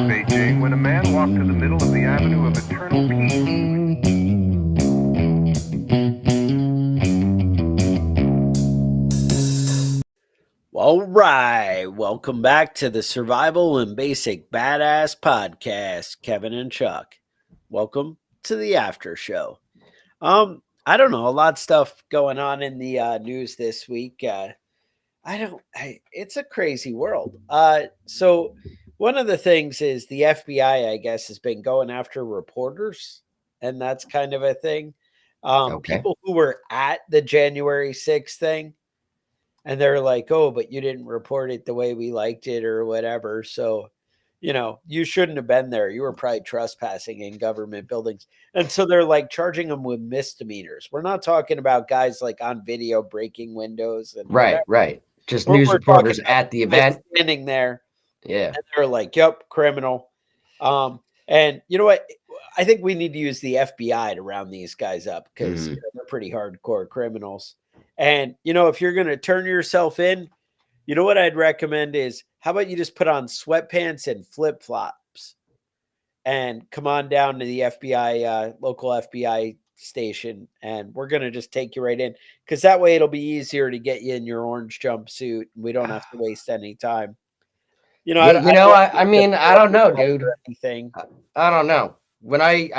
Beijing when a man walked to the middle of the Avenue of Eternal Peace. All right, welcome back to the Survival and Basic Badass Podcast, Kevin and Chuck. Welcome to the after show. I don't know, a lot of stuff going on in the news this week. It's a crazy world. So one of the things is the FBI, I guess, has been going after reporters, and that's kind of a thing. Okay. People who were at the January 6th thing. And they're like, oh, but you didn't report it the way we liked it or whatever. So, you shouldn't have been there. You were probably trespassing in government buildings. And so they're like charging them with misdemeanors. We're not talking about guys like on video breaking windows and Right. Just news reporters at the event standing there. Yeah. And they're like, yep, criminal. And you know what? I think we need to use the FBI to round these guys up because they're pretty hardcore criminals. And, if you're going to turn yourself in, what I'd recommend is how about you just put on sweatpants and flip flops and come on down to the FBI, local FBI station. And we're going to just take you right in because that way it'll be easier to get you in your orange jumpsuit. And we don't have to waste any time. I don't know, dude. Anything. I don't know. When I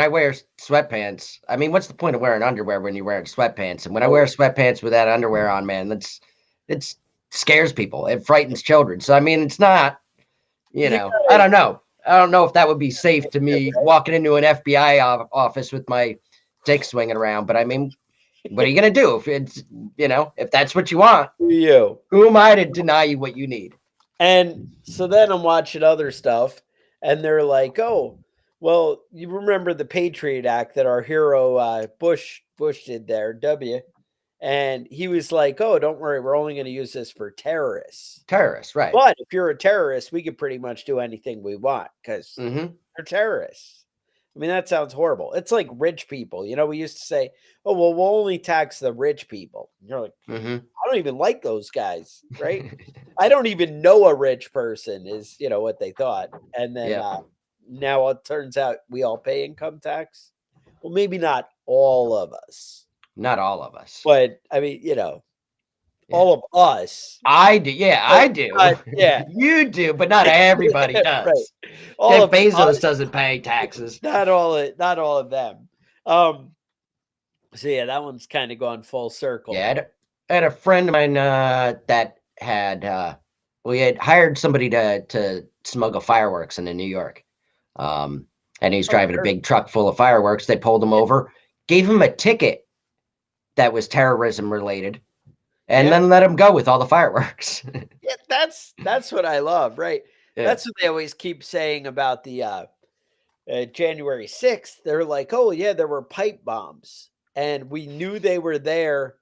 wear sweatpants, what's the point of wearing underwear when you're wearing sweatpants? And when I wear sweatpants with that underwear on, man, it scares people. It frightens children. So, it's not, I don't know. I don't know if that would be safe to me walking into an FBI office with my dick swinging around. But what are you going to do if it's, if that's what you want? Who am I to deny you what you need? And so then I'm watching other stuff and they're like, oh, well, you remember the Patriot Act that our hero Bush did there, W. And he was like, oh, don't worry, we're only going to use this for terrorists. Terrorists, right. But if you're a terrorist, we could pretty much do anything we want because they're terrorists. That sounds horrible. It's like rich people. We used to say, oh, well, we'll only tax the rich people. And you're like, I don't even like those guys, right? I don't even know a rich person is, what they thought. And then now it turns out we all pay income tax. Well, maybe not all of us. Not all of us. But, all of us. I do. Yeah, I do. Yeah. You do, but not everybody does. Right. Jeff Bezos doesn't pay taxes. Not all of them. So, yeah, that one's kind of gone full circle. Yeah, I had a friend of mine that had, we had hired somebody to smuggle fireworks into New York. And he's driving a big truck full of fireworks. They pulled him over, gave him a ticket that was terrorism related, and then let him go with all the fireworks. Yeah, that's what I love, right? Yeah. That's what they always keep saying about the January 6th. They're like, oh, yeah, there were pipe bombs, and we knew they were there.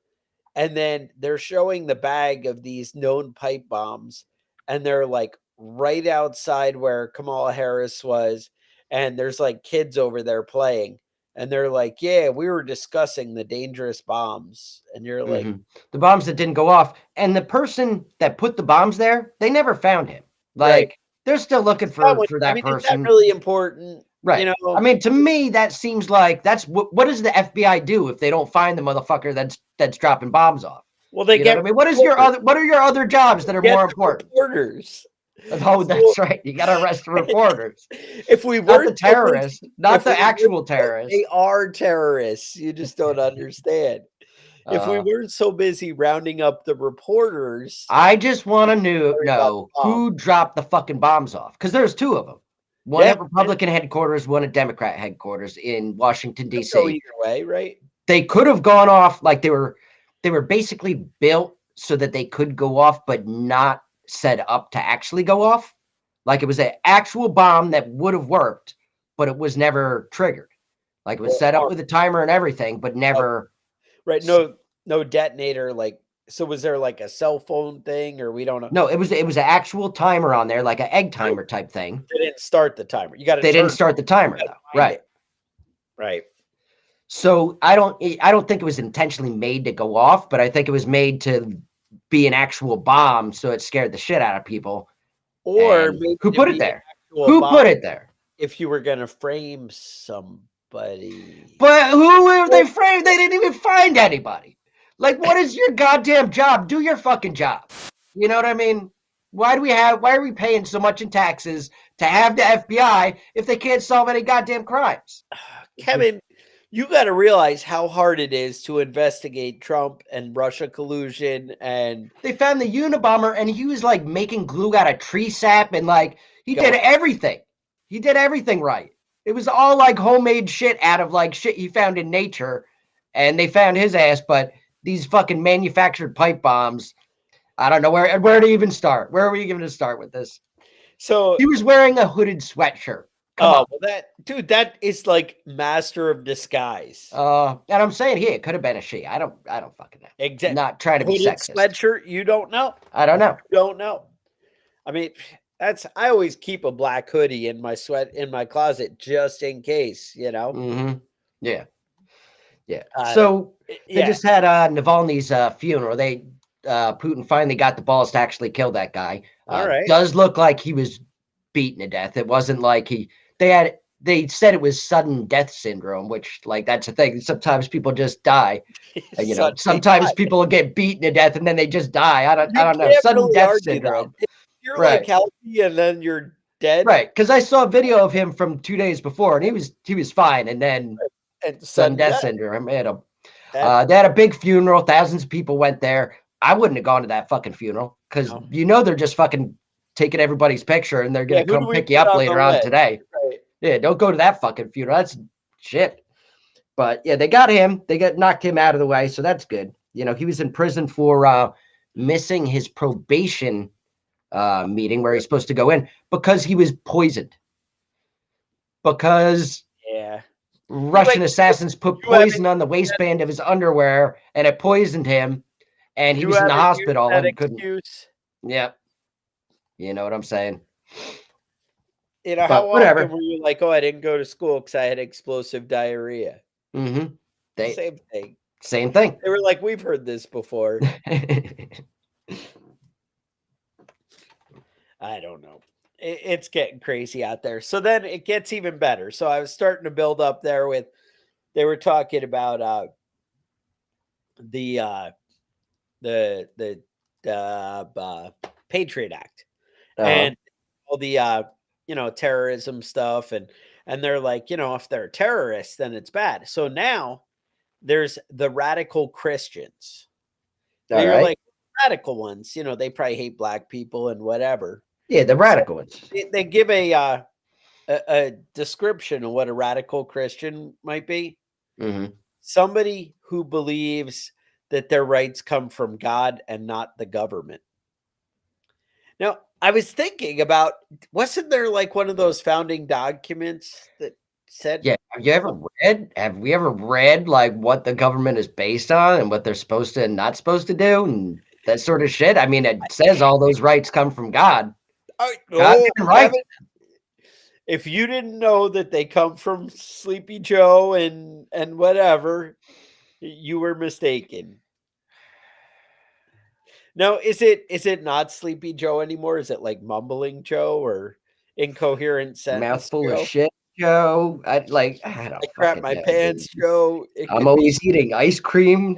And then they're showing the bag of these known pipe bombs, and they're like right outside where Kamala Harris was, and there's like kids over there playing. And they're like, yeah, we were discussing the dangerous bombs. And you're like, the bombs that didn't go off. And the person that put the bombs there, they never found him. Like, they're still looking for that person. Is that really important? Right. To me, that seems like what does the FBI do if they don't find the motherfucker that's dropping bombs off? Well, they get. What are your other jobs that are more important? Reporters. Oh, that's right. You got to arrest the reporters. If we weren't the terrorists, not the actual terrorists. They are terrorists. You just don't understand. If we weren't so busy rounding up the reporters. I just want to know who dropped the fucking bombs off. Because there's two of them. One at Republican headquarters, one at Democrat headquarters in Washington, D.C. Go either way, right? They could have gone off like they were basically built so that they could go off, but not set up to actually go off. Like it was an actual bomb that would have worked, but it was never triggered. Like it was set up with a timer and everything, but never. Right. No detonator. Like, so was there like a cell phone thing or we don't know? No, it was an actual timer on there, like an egg timer type thing. They didn't start the timer. They didn't start the timer though. Right. Right. So I don't think it was intentionally made to go off, but I think it was made to be an actual bomb, so it scared the shit out of people. Or who put it there? to Who put Obama it there? if you were going to frame somebody. But who were they framed? They didn't even find anybody. Like, what is your goddamn job? Do your fucking job. You know what I mean? Why are we paying so much in taxes to have the FBI if they can't solve any goddamn crimes? Kevin, you got to realize how hard it is to investigate Trump and Russia collusion. And They found the Unabomber and he was like making glue out of tree sap and like he Go did ahead. everything. He did everything right. It was all like homemade shit out of like shit he found in nature, and they found his ass. But these fucking manufactured pipe bombs, I don't know where to even start. Where are we even to start with this? so, He was wearing a hooded sweatshirt. Come on. well, that is like master of disguise. And I'm saying here it could have been a she. I don't fucking know. Exactly. Not trying to be Hooded sexist. sweatshirt, you don't know. I don't know. You don't know. I mean, I always keep a black hoodie in my closet just in case, you know. Mm-hmm. Yeah. Yeah. Uh, So they yeah. just had Navalny's funeral. Putin finally got the balls to actually kill that guy. All right. Does look like he was beaten to death. It wasn't like they said it was sudden death syndrome, which like that's a thing. Sometimes people just die. And, you know, Suddenly sometimes die. people get beaten to death and then they just die. I don't know. can't Sudden really death argue that. syndrome. If you're Right. like healthy and then you're dead, Right. Because I saw a video of him from 2 days before and he was fine. And then and sudden death syndrome. They had a big funeral. Thousands of people went there. I wouldn't have gone to that fucking funeral because No. you know they're just fucking taking everybody's picture and they're gonna Yeah, who do come we pick you put up on later the on list? today. Right. Yeah, don't go to that fucking funeral. That's shit. But yeah, they got him. They knocked him out of the way, so that's good. You know, he was in prison for missing his probation meeting where he's supposed to go in because he was poisoned. Because Yeah. Russian assassins put you haven't poison on the waistband of his underwear and it poisoned him. And he You was in the haven't used hospital that and couldn't. excuse. Yeah. You know what I'm saying? You know, But how whatever. often were you like, oh, I didn't go to school because I had explosive diarrhea? Mm-hmm. Same thing. Same thing. They were like, we've heard this before. I don't know. It's getting crazy out there. So then it gets even better. So I was starting to build up there with, they were talking about the Patriot Act and all the terrorism stuff, and they're like, if they're terrorists, then it's bad. So now there's the radical Christians. They're right. like radical ones, they probably hate black people and whatever. Yeah, the radical ones. They give a description of what a radical Christian might be. Mm-hmm. Somebody who believes that their rights come from God and not the government. Now, I was thinking about, wasn't there like one of those founding documents that said, Yeah, have we ever read like what the government is based on and what they're supposed to and not supposed to do and that sort of shit? I mean, it says all those rights come from God. Right. If you didn't know that they come from Sleepy Joe and whatever, you were mistaken. Now, is it not Sleepy Joe anymore? Is it like Mumbling Joe or Incoherent Sentence Mouthful Joe? of shit, Joe. I don't crap fucking my know, pants, dude. Joe. I'm always eating ice cream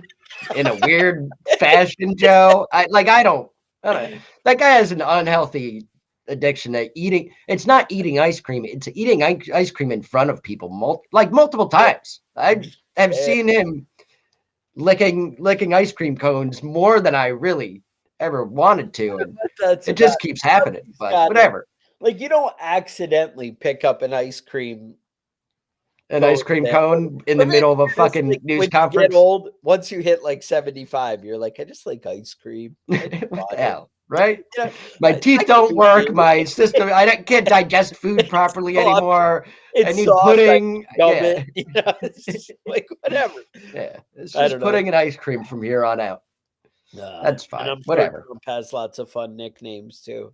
in a weird fashion, Joe. I don't. That guy has an unhealthy addiction to eating. It's not eating ice cream. It's eating ice cream in front of people multiple times. I have seen him licking ice cream cones more than I really ever wanted to, and it just keeps happening. But whatever. Like, you don't accidentally pick up an ice cream cone in the middle of a fucking news conference. Get old, once you hit like 75, you're like, I just like ice cream. What the hell, right? Yeah, my teeth don't work. My system, can't digest food properly anymore. I need soft, pudding. Yeah, it's like whatever. Yeah, it's just pudding and ice cream from here on out. That's fine. And I'm whatever. Sure Trump has lots of fun nicknames too.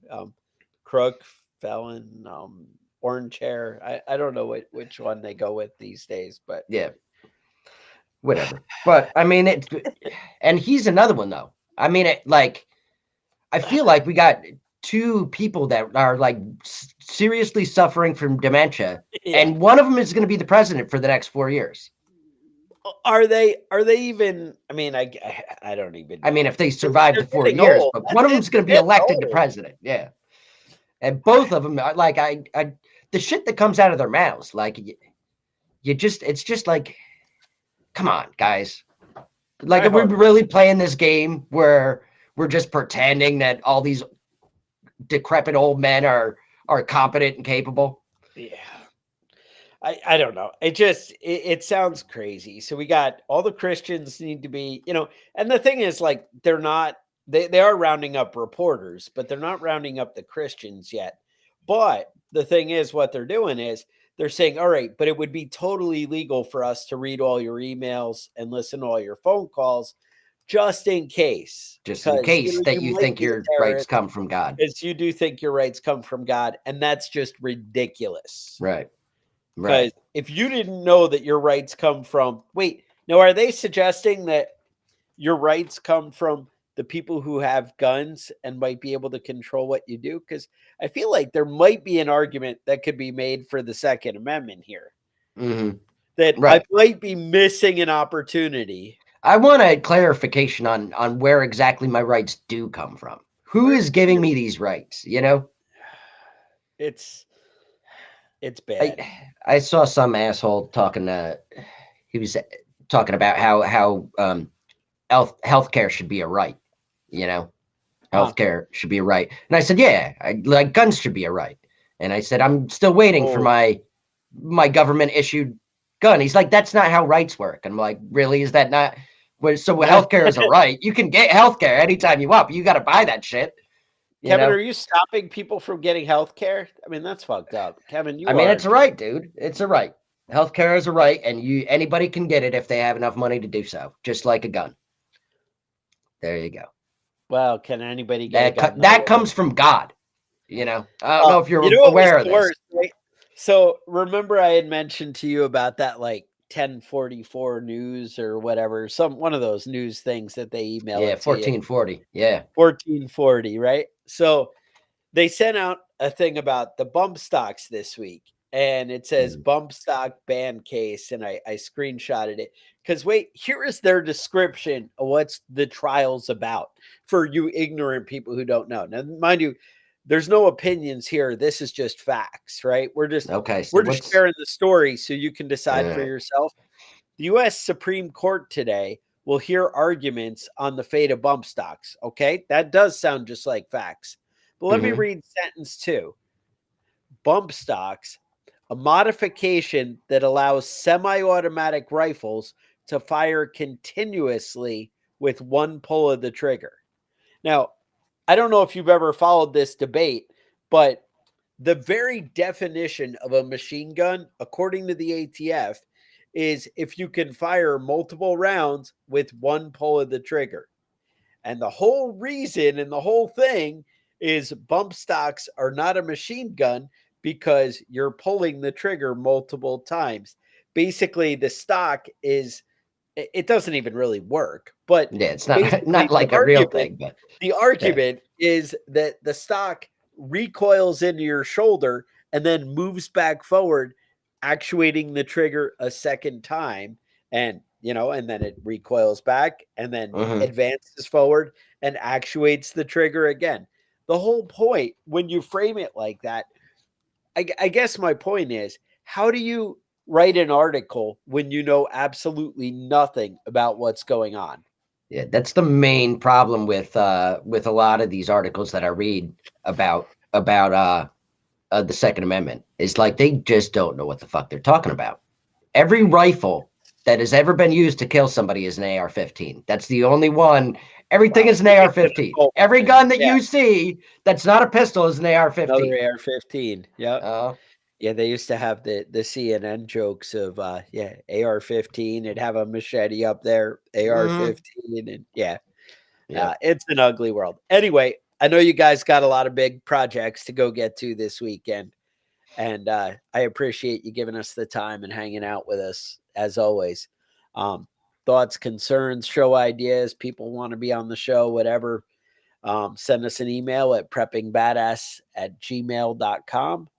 Crook, felon, orange hair. I don't know which one they go with these days, but yeah, whatever. But I mean, and he's another one though. I mean, I feel like we got two people that are like seriously suffering from dementia, Yeah. and one of them is going to be the president for the next 4 years. Are they even? I mean, I don't even know. I mean, if they survive They're the 4 getting years, old. but That's one of it. them's going to be They're getting elected to old. president. Yeah. And both of them, like, the shit that comes out of their mouths, like, it's just like, come on, guys. Like, are we really playing this game where we're just pretending that all these decrepit old men are competent and capable? Yeah. I don't know. It sounds crazy. So we got all the Christians need to be, and the thing is, like, they are rounding up reporters, but they're not rounding up the Christians yet. But the thing is, what they're doing is they're saying, all right, but it would be totally legal for us to read all your emails and listen to all your phone calls just in case. Just in case that you think your rights come from God. Because you do think your rights come from God. And that's just ridiculous. Right. Because if you didn't know that your rights come from, now are they suggesting that your rights come from the people who have guns and might be able to control what you do? Because I feel like there might be an argument that could be made for the Second Amendment here. Mm-hmm. That I might be missing an opportunity. I want a clarification on where exactly my rights do come from. Who is giving me these rights? It's bad. I saw some asshole talking. He was talking about how healthcare should be a right. Healthcare should be a right. And I said, yeah, like guns should be a right. And I said, I'm still waiting for my government issued gun. He's like, that's not how rights work. And I'm like, really? Is that not? So healthcare is a right. You can get healthcare anytime you want, but you got to buy that shit. Kevin, are you stopping people from getting health care? I mean, that's fucked up. Kevin, it's a right, dude. It's a right. Healthcare is a right, and anybody can get it if they have enough money to do so, just like a gun. There you go. Well, can anybody get a gun? That comes from God. I don't know if you're aware of this. Worst, right? So remember I had mentioned to you about that, like, 1044 news or whatever, one of those news things that they email. Yeah, 1440. Yeah. 1440, right? So they sent out a thing about the bump stocks this week, and it says bump stock ban case, and I screenshotted it because here is their description of what's the trial's about for you ignorant people who don't know. Now, mind you, there's no opinions here. This is just facts, right? We're just sharing the story so you can decide for yourself. The U.S. Supreme Court today will hear arguments on the fate of bump stocks. Okay, that does sound just like facts. But let me read sentence 2. Bump stocks, a modification that allows semi-automatic rifles to fire continuously with one pull of the trigger. Now, I don't know if you've ever followed this debate, but the very definition of a machine gun, according to the ATF, is if you can fire multiple rounds with one pull of the trigger. And the whole reason and the whole thing is bump stocks are not a machine gun because you're pulling the trigger multiple times. Basically, the stock it doesn't even really work, but yeah, it's not like a real thing. But the argument is that the stock recoils into your shoulder and then moves back forward, actuating the trigger a second time, and then it recoils back and then advances forward and actuates the trigger again. The whole point, when you frame it like that, I guess my point is, how do you write an article when you know absolutely nothing about what's going on? Yeah, that's the main problem with a lot of these articles that I read about the Second Amendment. Is like they just don't know what the fuck they're talking about. Every rifle that has ever been used to kill somebody is an AR-15. That's the only one. Everything is an AR-15. Every gun that you see that's not a pistol is an AR-15. Another AR-15. Yeah. Yeah, they used to have the CNN jokes of AR-15. It'd have a machete up there, AR-15, and it's an ugly world. Anyway, I know you guys got a lot of big projects to go get to this weekend, and I appreciate you giving us the time and hanging out with us as always. Thoughts, concerns, show ideas, people want to be on the show, whatever. Send us an email at preppingbadass@gmail.com.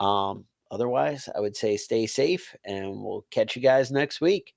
Otherwise, I would say stay safe, and we'll catch you guys next week.